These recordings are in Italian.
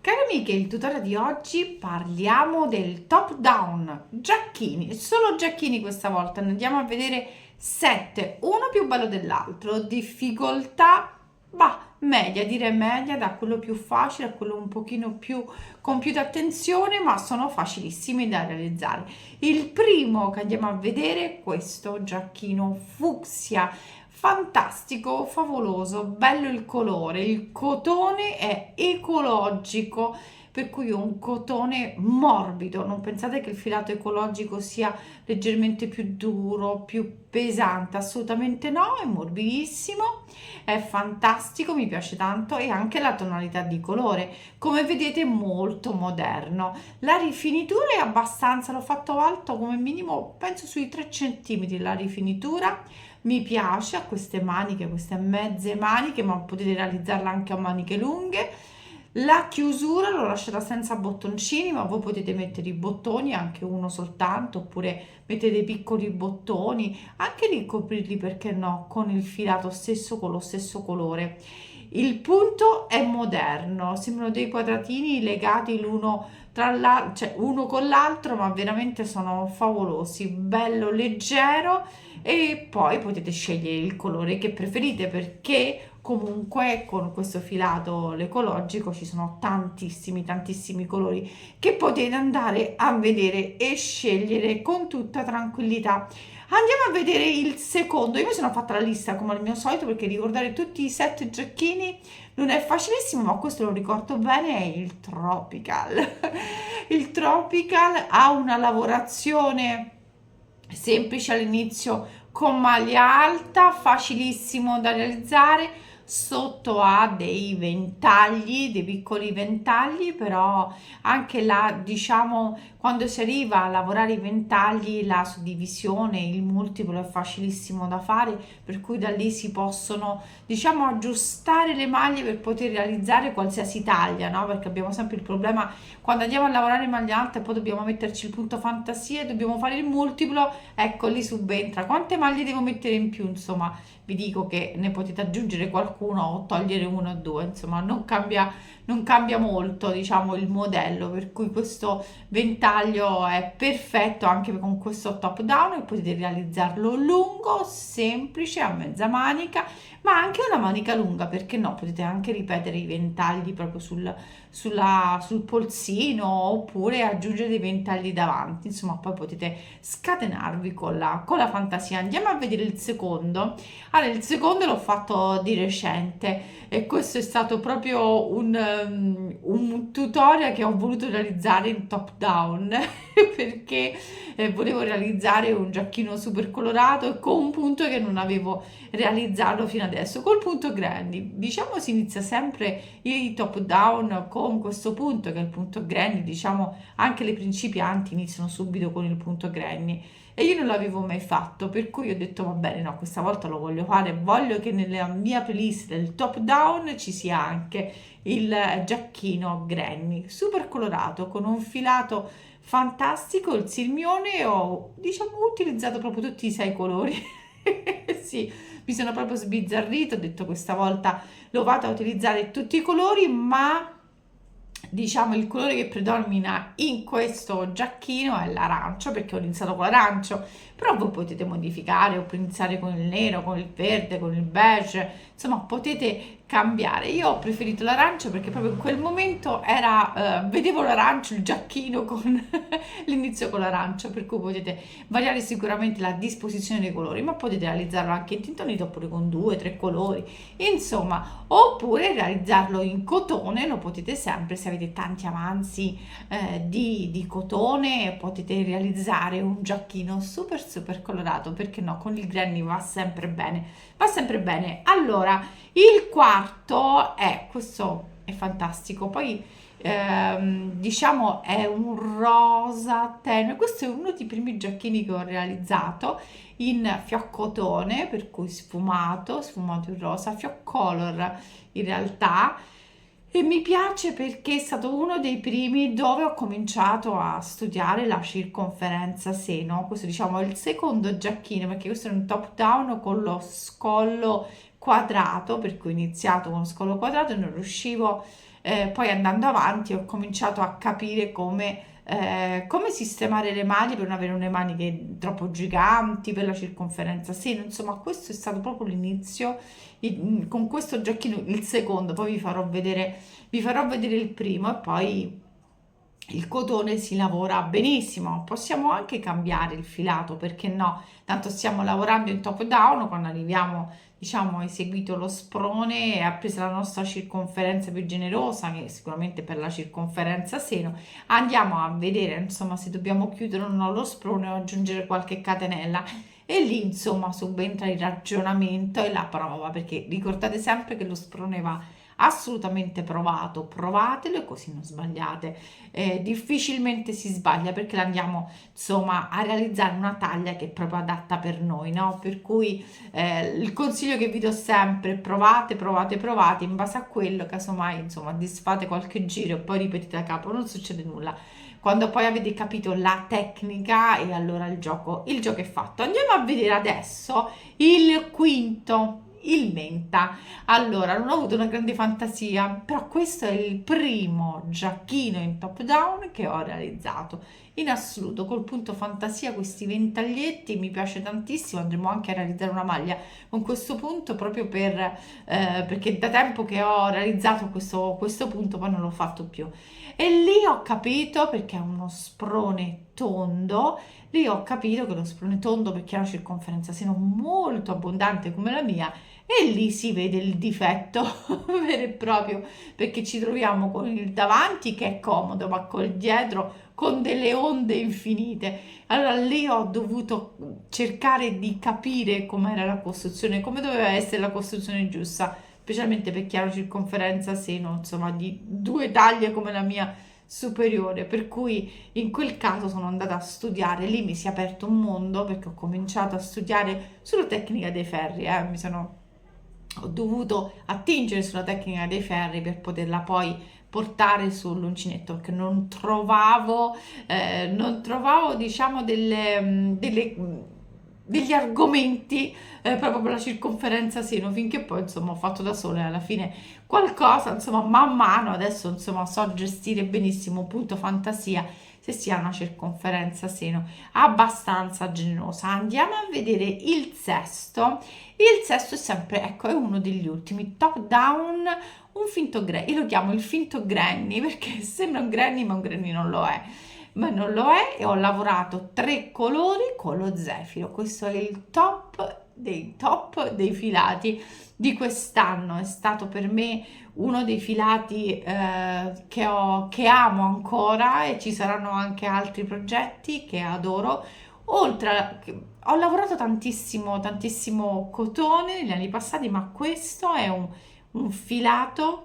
Cari amiche, il tutorial di oggi parliamo del top down, giacchini, solo giacchini questa volta, ne andiamo a vedere 7, uno più bello dell'altro, difficoltà, media, direi media, da quello più facile a quello un pochino più con più di attenzione, ma sono facilissimi da realizzare. Il primo che andiamo a vedere è questo giacchino fucsia. Fantastico, favoloso, bello il cotone è ecologico, per cui è un cotone morbido. Non pensate che il filato ecologico sia leggermente più duro, più pesante, assolutamente no, è morbidissimo, è fantastico, mi piace tanto e anche la tonalità di colore, come vedete, molto moderno. La rifinitura è abbastanza, l'ho fatto alto come minimo, penso sui 3 centimetri la rifinitura. Mi piace, ha queste mezze maniche, ma potete realizzarla anche a maniche lunghe. La chiusura l'ho lasciata senza bottoncini, ma voi potete mettere i bottoni, anche uno soltanto, oppure mettete dei piccoli bottoni, anche lì coprirli, perché no, con il filato stesso, con lo stesso colore. Il punto è moderno, sembrano dei quadratini legati l'uno tra l'altro, cioè uno con l'altro, ma veramente sono favolosi, bello leggero e poi potete scegliere il colore che preferite perché comunque con questo filato l'ecologico ci sono tantissimi colori che potete andare a vedere e scegliere con tutta tranquillità. Andiamo a vedere il secondo. Io mi sono fatta la lista come al mio solito perché ricordare tutti i 7 giochini non è facilissimo, ma questo lo ricordo bene, è il Tropical. Il Tropical ha una lavorazione semplice all'inizio con maglia alta, facilissimo da realizzare. Sotto ha dei ventagli, dei piccoli ventagli, però anche la, diciamo, quando si arriva a lavorare i ventagli, la suddivisione, il multiplo è facilissimo da fare, per cui da lì si possono, diciamo, aggiustare le maglie per poter realizzare qualsiasi taglia, no? Perché abbiamo sempre il problema quando andiamo a lavorare in maglia alta e poi dobbiamo metterci il punto fantasia e dobbiamo fare il multiplo, ecco lì subentra. Quante maglie devo mettere in più? Insomma, vi dico che ne potete aggiungere qualcuno o togliere uno o due, insomma, non cambia molto, diciamo, il modello, per cui questo ventaglio è perfetto anche con questo top down e potete realizzarlo lungo, semplice, a mezza manica, ma anche una manica lunga, perché no? Potete anche ripetere i ventagli proprio sul polsino oppure aggiungere dei ventagli davanti, insomma, poi potete scatenarvi con la fantasia. Andiamo a vedere il secondo. Allora, il secondo l'ho fatto di recente e questo è stato proprio un tutorial che ho voluto realizzare in top down perché volevo realizzare un giacchino super colorato e con un punto che non avevo realizzato fino adesso, col punto Granny. Diciamo si inizia sempre i top down con questo punto che è il punto Granny, diciamo anche le principianti iniziano subito con il punto Granny e io non l'avevo mai fatto, per cui ho detto va bene, no, questa volta lo voglio fare, voglio che nella mia playlist del top down ci sia anche il giacchino Granny, super colorato, con un filato fantastico, il silmione, ho diciamo utilizzato proprio tutti i 6 colori. Sì, mi sono proprio sbizzarrito, ho detto questa volta lo vado a utilizzare tutti i colori, ma diciamo il colore che predomina in questo giacchino è l'arancio, perché ho iniziato con l'arancio, però voi potete modificare o iniziare con il nero, con il verde, con il beige, insomma potete cambiare. Io ho preferito l'arancio perché proprio in quel momento era vedevo l'arancio, il giacchino con l'inizio con l'arancio, per cui potete variare sicuramente la disposizione dei colori, ma potete realizzarlo anche in tintonito oppure con 2 o 3 colori, insomma, oppure realizzarlo in cotone, lo potete sempre, se avete tanti avanzi di cotone, potete realizzare un giacchino super colorato, perché no, con il granny va sempre bene. Allora, il quarto è, questo è fantastico, poi diciamo è un rosa tenue, questo è uno dei primi giacchini che ho realizzato in fioccotone, per cui sfumato in rosa, fioc color in realtà, e mi piace perché è stato uno dei primi dove ho cominciato a studiare la circonferenza seno. Questo diciamo è il secondo giacchino, perché questo è un top down con lo scollo quadrato, per cui ho iniziato con lo scollo quadrato e non riuscivo Poi andando avanti ho cominciato a capire come sistemare le mani per non avere une maniche troppo giganti, per la circonferenza seno, insomma questo è stato proprio l'inizio. Con questo giochino il secondo, poi vi farò vedere il primo e poi il cotone si lavora benissimo. Possiamo anche cambiare il filato, perché no? Tanto stiamo lavorando in top down, quando arriviamo, diciamo, eseguito lo sprone e appresa la nostra circonferenza più generosa, che sicuramente per la circonferenza seno, andiamo a vedere, insomma, se dobbiamo chiudere o no lo sprone o aggiungere qualche catenella. E lì, insomma, subentra il ragionamento e la prova, perché ricordate sempre che lo sprone va assolutamente provato, provatelo e così non sbagliate. Difficilmente si sbaglia perché andiamo insomma a realizzare una taglia che è proprio adatta per noi, no? Per cui il consiglio che vi do sempre: provate, provate, provate, in base a quello, casomai insomma disfate qualche giro e poi ripetete da capo, non succede nulla. Quando poi avete capito la tecnica, e allora il gioco è fatto. Andiamo a vedere adesso il quinto, il menta. Allora, non ho avuto una grande fantasia, però questo è il primo giacchino in top down che ho realizzato in assoluto. Col punto fantasia, questi ventaglietti mi piace tantissimo. Andremo anche a realizzare una maglia con questo punto, proprio perché da tempo che ho realizzato questo punto, poi non l'ho fatto più. E lì ho capito, perché è uno sprone tondo, lì ho capito che lo sprone tondo, perché ha una circonferenza seno molto abbondante come la mia, e lì si vede il difetto vero e proprio, perché ci troviamo con il davanti che è comodo, ma col dietro con delle onde infinite. Allora lì ho dovuto cercare di capire com'era la costruzione, come doveva essere la costruzione giusta, specialmente per chi ha una circonferenza seno, insomma, di due taglie come la mia superiore, per cui in quel caso sono andata a studiare, lì mi si è aperto un mondo, perché ho cominciato a studiare sulla tecnica dei ferri, ho dovuto attingere sulla tecnica dei ferri per poterla poi portare sull'uncinetto, perché non trovavo diciamo degli argomenti proprio per la circonferenza seno, finché poi insomma ho fatto da sola e alla fine qualcosa, insomma, man mano adesso insomma so gestire benissimo, punto fantasia, se si ha una circonferenza seno abbastanza generosa. Andiamo a vedere il sesto. Il sesto è sempre, ecco, è uno degli ultimi, top down, un finto granny. Io lo chiamo il finto granny perché sembra un granny, ma un granny non lo è. Ma non lo è, e ho lavorato 3 colori con lo zefiro. Questo è il top dei filati di quest'anno. È stato per me uno dei filati che amo ancora, e ci saranno anche altri progetti che adoro. Ho lavorato tantissimo, tantissimo cotone negli anni passati, ma questo è un filato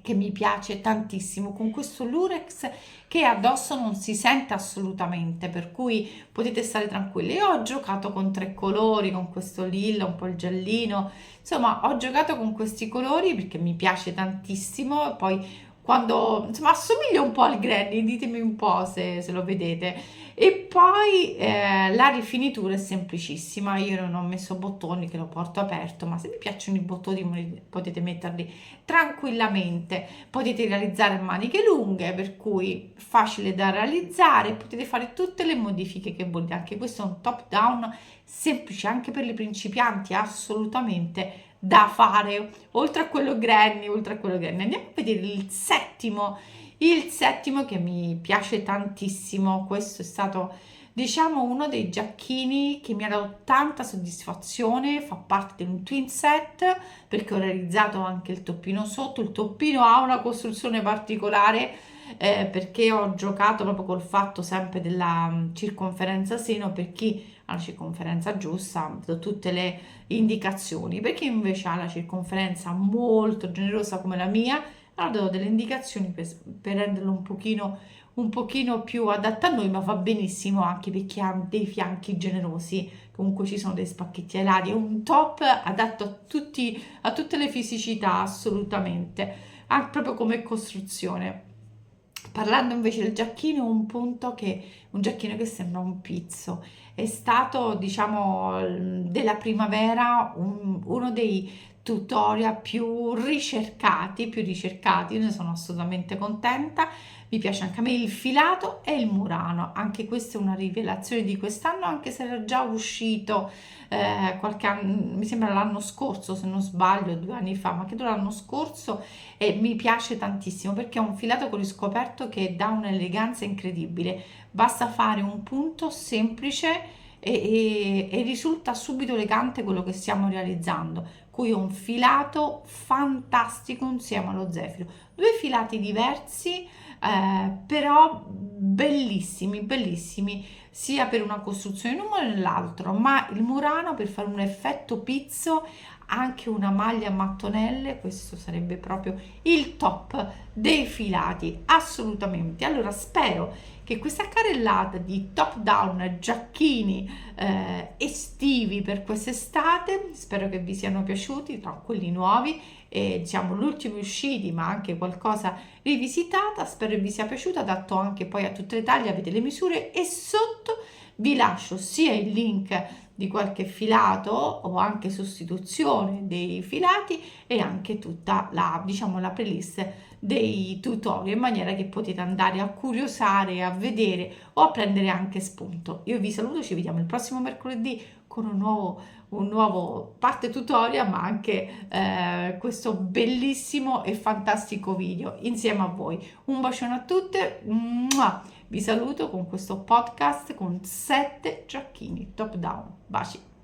che mi piace tantissimo, con questo lurex che addosso non si sente assolutamente, per cui potete stare tranquilli. Io ho giocato con 3 colori, con questo lilla, un po' il giallino, insomma ho giocato con questi colori perché mi piace tantissimo. E poi quando, insomma, assomiglia un po' al granny, ditemi un po' se lo vedete. E poi la rifinitura è semplicissima. Io non ho messo bottoni, che lo porto aperto, ma se vi piacciono i bottoni potete metterli tranquillamente. Potete realizzare maniche lunghe, per cui facile da realizzare, potete fare tutte le modifiche che volete. Anche questo è un top down semplice anche per le principianti, assolutamente da fare. Oltre a quello granny, andiamo a vedere il settimo che mi piace tantissimo. Questo è stato, diciamo, uno dei giacchini che mi ha dato tanta soddisfazione. Fa parte di un twin set, perché ho realizzato anche il toppino sotto. Il toppino ha una costruzione particolare, perché ho giocato proprio col fatto sempre della circonferenza seno. Per chi ha la circonferenza giusta do tutte le indicazioni, per chi invece ha la circonferenza molto generosa come la mia, allora do delle indicazioni per renderlo un pochino più adatto a noi, ma va benissimo anche per chi ha dei fianchi generosi. Comunque ci sono dei spacchetti ai lati, è un top adatto a tutte le fisicità, assolutamente, anche proprio come costruzione. Parlando invece del giacchino, un giacchino che sembra un pizzo, è stato, diciamo, della primavera uno dei tutorial più ricercati, io ne sono assolutamente contenta. Mi piace anche a me il filato e il murano, anche questa è una rivelazione di quest'anno, anche se era già uscito qualche anno, mi sembra l'anno scorso se non sbaglio, 2 anni fa, ma credo l'anno scorso, e mi piace tantissimo perché è un filato con riscoperto che dà un'eleganza incredibile, basta fare un punto semplice e risulta subito elegante quello che stiamo realizzando. Qui ho un filato fantastico insieme allo zefiro, due filati diversi, però bellissimi, bellissimi, sia per una costruzione in uno e nell'altro, ma il murano per fare un effetto pizzo, anche una maglia a mattonelle, questo sarebbe proprio il top dei filati, assolutamente. Allora spero che questa carrellata di top down giacchini estivi per quest'estate, spero che vi siano piaciuti, tra quelli nuovi e diciamo gli ultimi usciti, ma anche qualcosa rivisitata, spero vi sia piaciuta, adatto anche poi a tutte le taglie, avete le misure, e sotto vi lascio sia il link di qualche filato o anche sostituzione dei filati e anche tutta la, diciamo, la playlist dei tutorial, in maniera che potete andare a curiosare, a vedere o a prendere anche spunto. Io vi saluto, ci vediamo il prossimo mercoledì con un nuovo parte tutorial, ma anche questo bellissimo e fantastico video insieme a voi. Un bacione a tutte, mua! Vi saluto con questo podcast con 7 giacchini top down. Baci!